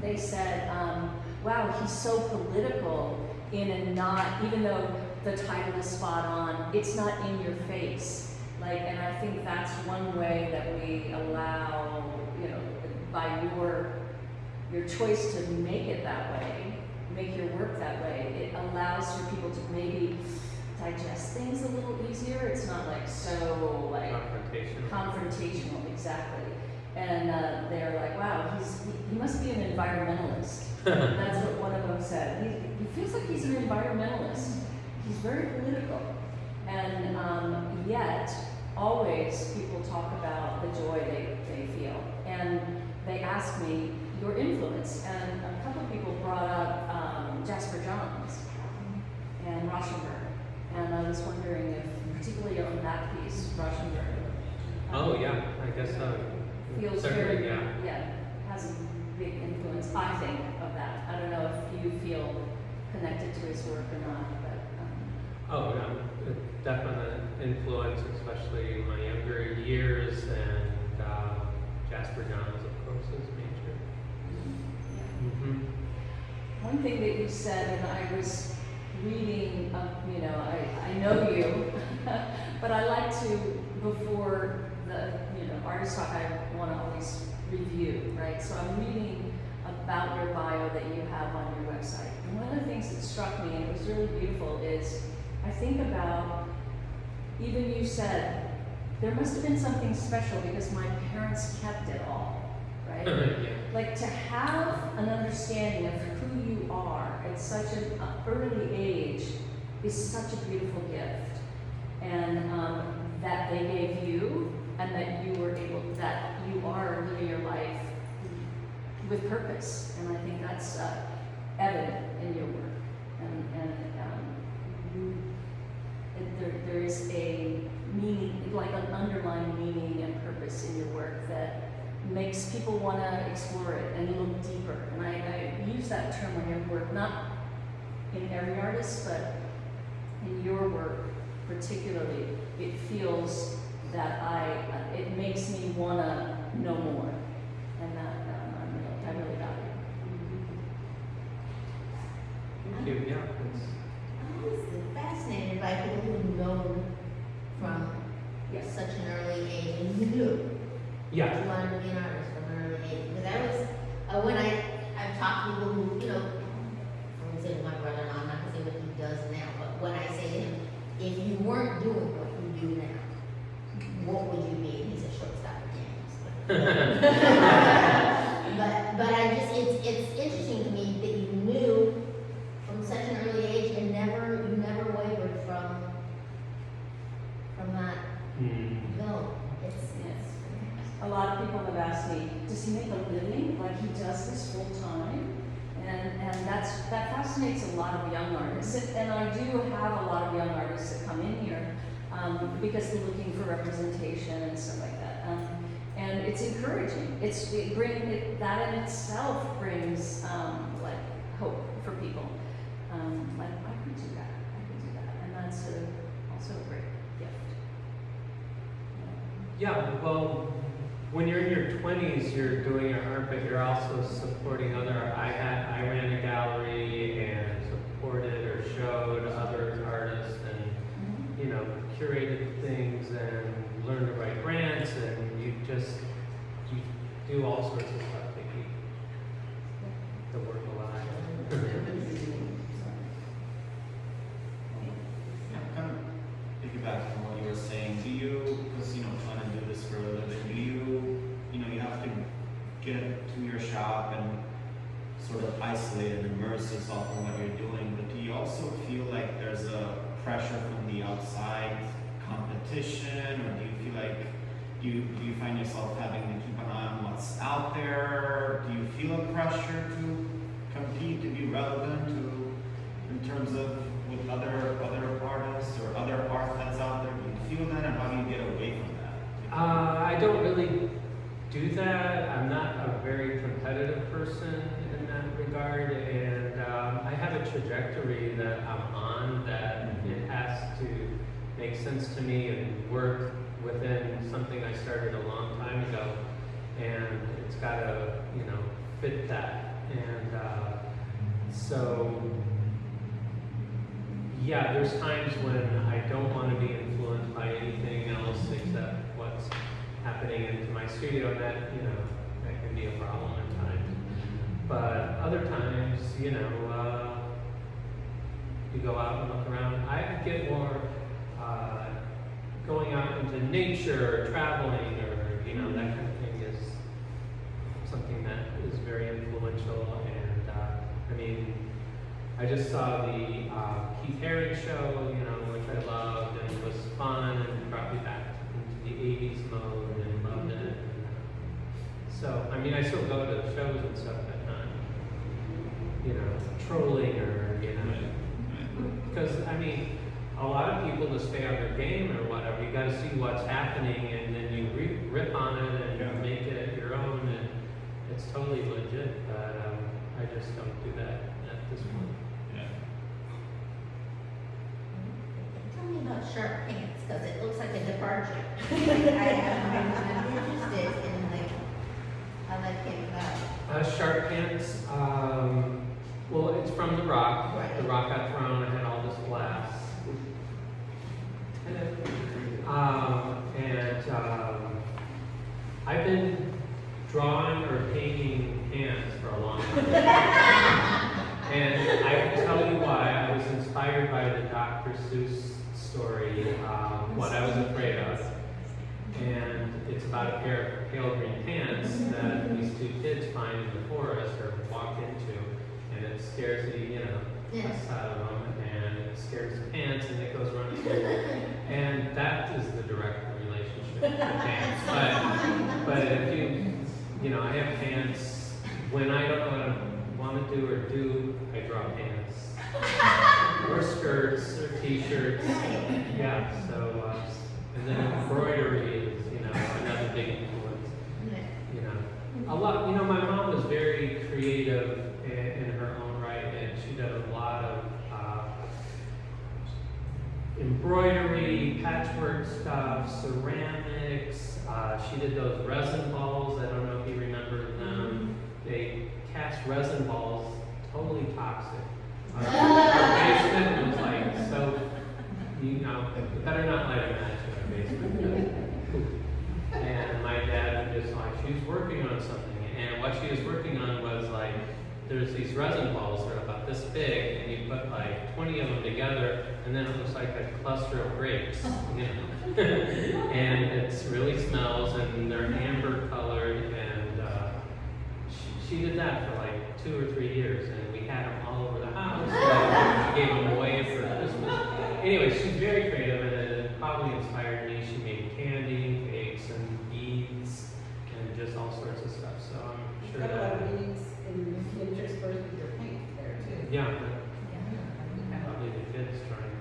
They said, wow, he's so political in a not, even though the title is spot on, it's not in your face. Like, and I think that's one way that we allow, you know, by your choice to make it that way, make your work that way, it allows for people to maybe digest things a little easier. It's not like so like confrontational, exactly. And they're like, wow, he must be an environmentalist. That's what one of them said. He feels like he's an environmentalist. He's very political, and yet always people talk about the joy they feel. And they ask me your influence, and a couple of people brought up Jasper Johns and Rauschenberg. And I was wondering if, particularly on that piece, Rauschenberg. Oh yeah, I guess so. Feels Certainly, very, yeah. has a big influence, I think, of that. I don't know if you feel connected to his work or not, but. Oh yeah, definite influence, especially in my younger years, and Jasper Johns, of course, is major. Yeah. One thing that you said, and I was reading, you know, I know you, but I like to, before the, you know, artist talk, I want to always review, right? So I'm reading about your bio that you have on your website. And one of the things that struck me, and it was really beautiful, is I think about, even you said, there must have been something special because my parents kept it all, right? Yeah. Like to have an understanding of who you are at such an early age is such a beautiful gift. And that they gave you, and that you were able, that you are living your life with purpose. And I think that's evident in your work. There is a meaning, like an underlying meaning and purpose in your work that makes people want to explore it and look deeper. And I use that term on your work, not in every artist, but in your work particularly. It feels that it makes me want to know more, and that I really value. Thank you. Yeah. It's, I was fascinated by people who know from Yes. such an early age, and you knew yeah. you wanted to be an artist from an early age. Because I was, when I've talked to people who, you know, I won't say to my brother, I'm not going to say what he does now, but when I say to him, if you weren't doing what you do now, what would you be? And he said, shortstop or games. But I just, it's interesting to me that you knew from such an early age and you never wavered from that goal. Yes. A lot of people have asked me, does he make a living? Like he does this full time? And that fascinates a lot of young artists. And I do have a lot of young artists that come in here because they're looking for representation and stuff like that. And it's encouraging. That in itself brings like hope for people. Like I could do that, and that's also a great gift. Yeah, well, when you're in your 20s, you're doing your art, but you're also supporting other. I ran a gallery and supported or showed other artists, and you know, curated things and learned to write grants, and you do all sorts of stuff to keep the work alive. Kind of piggyback on what you were saying, do you, because you know, trying to do this for a living, do you know, you have to get to your shop and sort of isolate and immerse yourself in what you're doing, but do you also feel like there's a pressure from the outside competition, or do you feel like do you find yourself having to keep an eye on what's out there? Do you feel a pressure to compete, to be relevant, in terms of with other artists or other art that's out there? Do you feel that, and how do you get away from that? I don't really do that. I'm not a very competitive person in that regard, and I have a trajectory that I'm on that it has to make sense to me and work within something I started a long time ago, and it's got to, fit that. And so, yeah, there's times when I don't want to be influenced by anything else except what's happening into my studio, and that, that can be a problem at times. But other times, you go out and look around. I get more going out into nature, or traveling, or that kind of thing is something that is very influential. And I just saw the Keith Haring show, which I loved, and it was fun, and brought me back into the 80s mode, and loved it. And, so, I still go to shows and stuff, but not, trolling or, because, a lot of people, to stay on their game or whatever, you got to see what's happening, and then you rip on it and make it your own, and it's totally legit, but I just don't do that at this point. Yeah. Tell me about sharp pants, because it looks like a departure. I'm interested in how that came about. Sharp pants, well, it's from The Rock. Right. The Rock got thrown, and had all this glass. I've been drawing or painting hands for a long time. And I will tell you why. I was inspired by the Dr. Seuss story, What I Was Afraid Of. And it's about a pair of pale green pants that these two kids find in the forest or walk into. And it scares the, mess out of them, and it scares the pants, and it goes running. And that is the direct relationship with pants. But if I have pants, when I don't know what I want to do or do, I draw pants. Or skirts, or t-shirts. Yeah, so, and then embroidery is, another big influence. A lot, my mom was very creative in her own right, and she did a lot of embroidery, patchwork stuff, ceramics. She did those resin balls. I don't know if you remember them. They cast resin balls, totally toxic. Our basement was like, so, you better not light a match in our basement. And my dad was just like, she's working on something. And what she was working on was like, there's these resin balls that are about this big, and you put like 20 of them together, and then it looks like a cluster of grapes, and it really smells, and they're amber colored, and she did that for like 2 or 3 years, and we had them all over the house. So she gave them away for Christmas. Anyway, she's very creative, and it probably inspired me. She made candy, cakes, and beads, and just all sorts of stuff. So I'm sure Got a lot that. of meetings interspersed with your paint there too. Yeah, probably the kids trying to.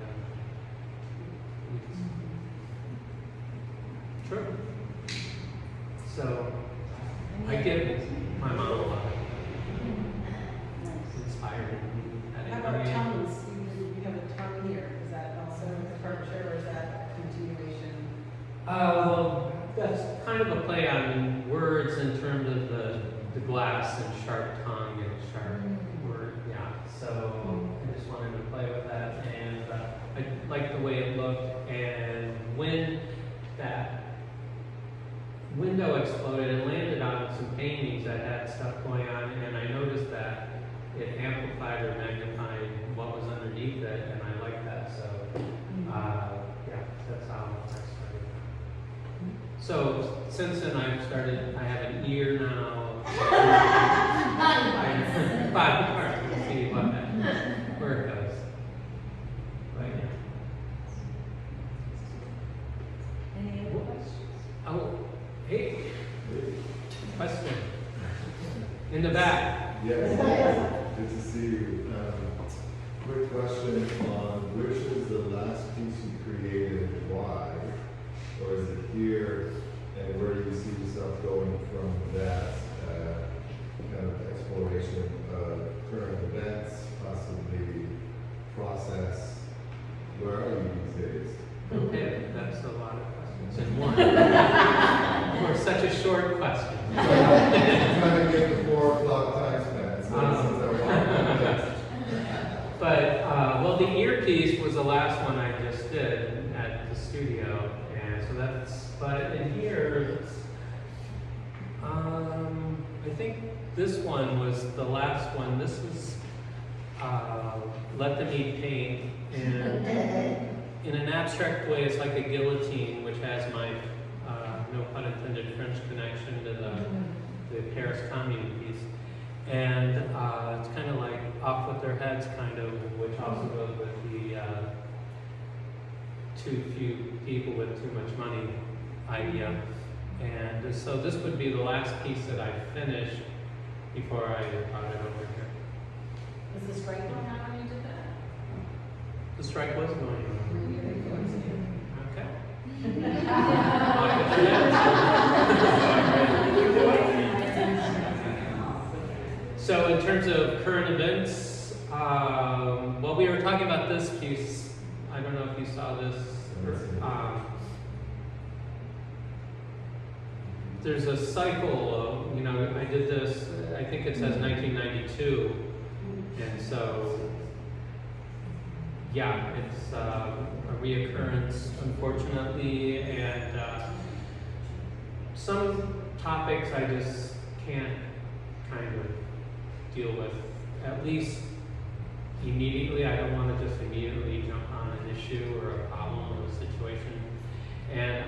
True. So I give my mom a lot. It's inspired. How about tongues? You have a tongue here. Is that also a departure, or is that a continuation? Well, that's kind of a play on words in terms of the glass and sharp tongue and sharp word. Yeah. So I just wanted to play with that, and I liked the way it looked. And when that window exploded, it landed on some paintings that had stuff going on, and I noticed that it amplified or magnified what was underneath it, and I liked that. So yeah, that's how I started. So since then I have an ear now. Body part, we'll see where it goes. But yeah. Any other questions? Oh, Hey, question. In the back. Yes, good to see you. Quick question on which is the last piece you created and why? Or is it here, and where do you see yourself going from that kind of exploration of current events, possibly process? Where are you these days? Okay, that's a lot of questions in one. For such a short question. I'm trying to get the 4 o'clock time span, so since I want But, well, the earpiece was the last one I just did at the studio, and so that's, but in here, I think this one was the last one. This was Let Them Eat Paint, and in an abstract way, it's like a guillotine, which has my, no pun intended, French connection to the Paris Commune piece. And it's kind of like off with their heads, kind of, which also goes with the too few people with too much money idea. And so this would be the last piece that I finished before I brought it over here. Was the strike going on when you did that? The strike was going on. Okay. So in terms of current events, well, we were talking about this piece. I don't know if you saw this. There's a cycle of, you know, I did this, I think it says 1992. And so, yeah, it's a reoccurrence, unfortunately. And some topics I just can't kind of deal with, at least immediately. I don't want to just immediately jump on an issue or a problem or a situation. And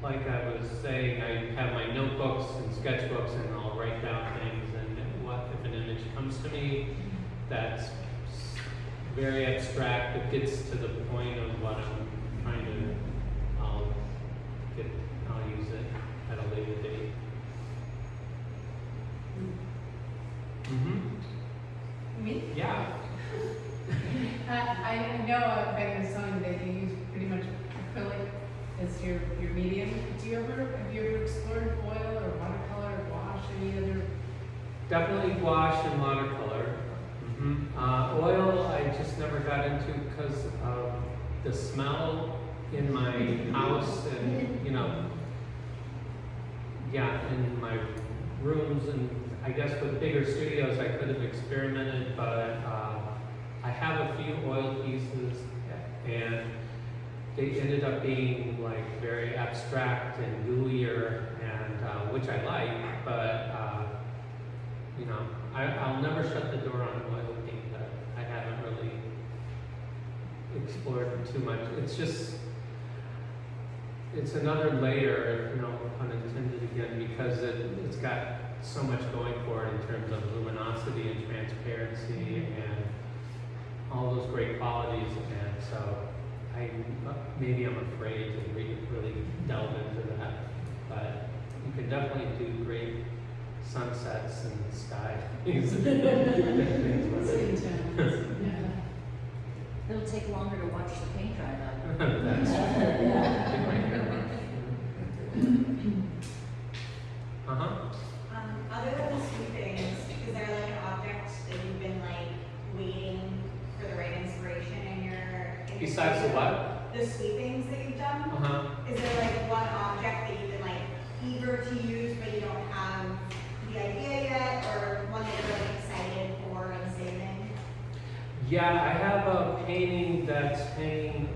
like I was saying, I have my notebooks and sketchbooks, and I'll write down things, and what if an image comes to me that's very abstract, it gets to the point of what I'm trying to, I'll use it at a later date. Me? Yeah. I know I've been telling that you use pretty much acrylic as your medium. Have you ever explored oil or watercolor or gouache, any other? Definitely gouache and watercolor. Oil I just never got into because of the smell in my house, and in my rooms, and I guess with bigger studios I could have experimented, but I have a few oil pieces, and they ended up being like very abstract and gooier, and which I like, but I'll never shut the door on oil paint. But I haven't really explored too much. It's another layer, no pun intended again, because it's got so much going for it in terms of luminosity and transparency and all those great qualities, and so maybe I'm afraid to really delve into that, but you can definitely do great sunsets and sky things. It'll take longer to watch the paint dry though. That's Other than the sweepings, is there like an object that you've been like waiting for the right inspiration in your Besides the what? The sweepings that you've done? Is there like one object that you've been like eager to use but you don't have the idea yet, or one that you're really excited for and saving? Yeah, I have a painting that's hanging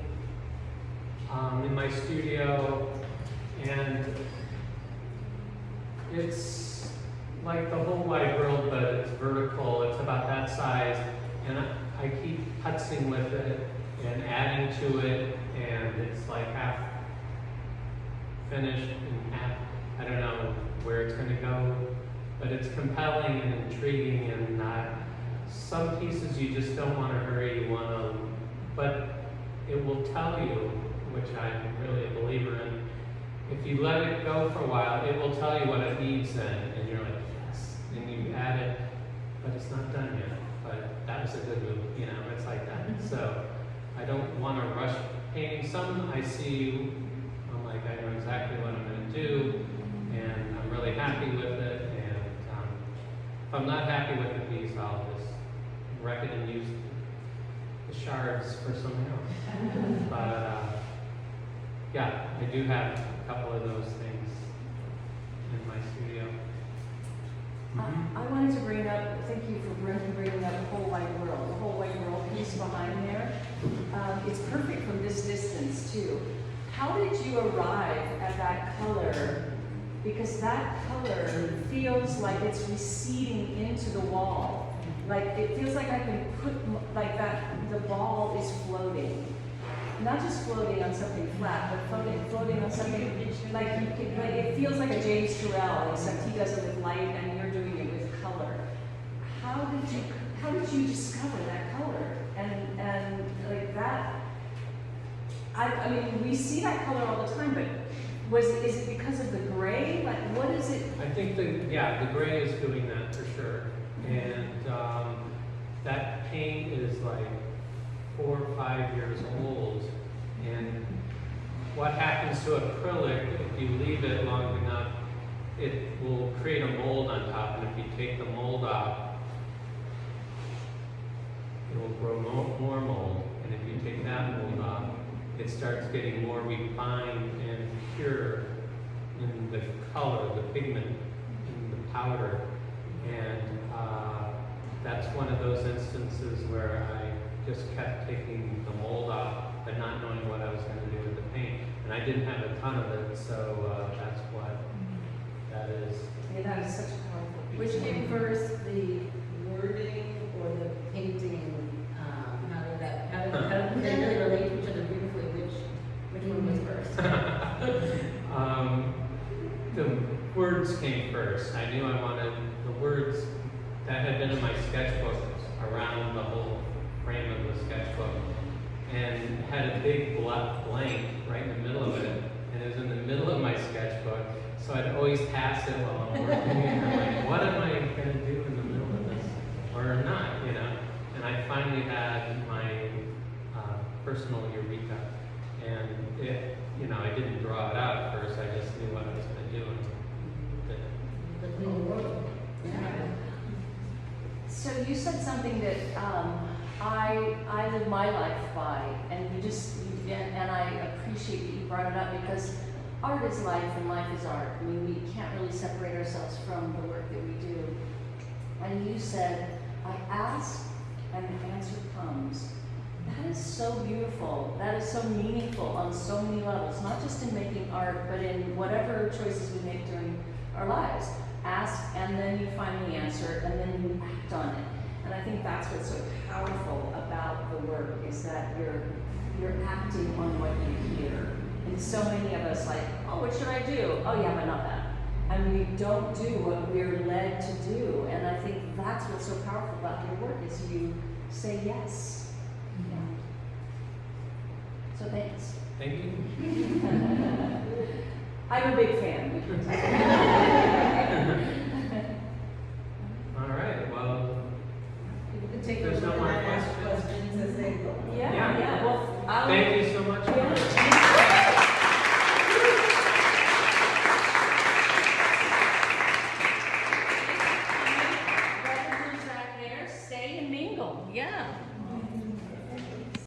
in my studio, and it's like the whole wide world, but it's vertical. It's about that size, and I keep putzing with it and adding to it, and it's like half finished and half, I don't know where it's going to go, but it's compelling and intriguing, and some pieces you just don't want to hurry, you want to, but it will tell you, which I'm really a believer in, if you let it go for a while, it will tell you what it needs then, and you're like, yes, and you add it, but it's not done yet. But that was a good move, you know, it's like that. So I don't want to rush painting. Some I see, I'm like, I know exactly what I'm going to do, and I'm really happy with it. And if I'm not happy with the piece, I'll just wreck it and use the shards for something else. But yeah, I do have a couple of those things in my studio. I wanted to bring up, thank you for bringing up the whole wide world, the whole wide world piece behind there. It's perfect from this distance too. How did you arrive at that color? Because that color feels like it's receding into the wall. Like it feels like I can put, like that, the ball is floating. Not just floating on something flat, but floating on something like you can, like it feels like a James Turrell, except he does it with light and you're doing it with color. How did you discover that color? And like that, I mean, we see that color all the time, but is it because of the gray? Like, what is it? I think the gray is doing that for sure. And that paint is like 4 or 5 years old. And what happens to acrylic, if you leave it long enough, it will create a mold on top. And if you take the mold off, it will grow more mold. And if you take that mold off, it starts getting more refined and pure in the color, the pigment, in the powder. And that's one of those instances where I just kept taking the mold off, but not knowing what I was going to do with the paint. And I didn't have a ton of it, so that's what that is. Yeah, that is such a powerful piece. Which came first, the wording or the painting? How did they really relate to each other beautifully? Which one was first? The words came first. I knew I wanted the words that had been in my sketchbook around the whole frame of the sketchbook, and had a big blank right in the middle of it, and it was in the middle of my sketchbook, so I'd always pass it while I'm working, and I'm like, what am I going to do in the middle of this, or not, you know? And I finally had my personal eureka, and it, you know, I didn't draw it out at first, I just knew what I was going to do, and did it. The whole world. Yeah. So you said something that I live my life by, and and I appreciate that you brought it up, because art is life and life is art. I mean, we can't really separate ourselves from the work that we do. And you said, I ask and the answer comes. That is so beautiful. That is so meaningful on so many levels, not just in making art, but in whatever choices we make during our lives. Ask, and then you find the answer, and then you act on it. And I think that's what's so powerful about the work, is that you're acting on what you hear. And so many of us like, oh, what should I do? Oh yeah, but not that. And we don't do what we're led to do. And I think that's what's so powerful about your work, is you say yes. Yeah. So thanks. Thank you. I'm a big fan.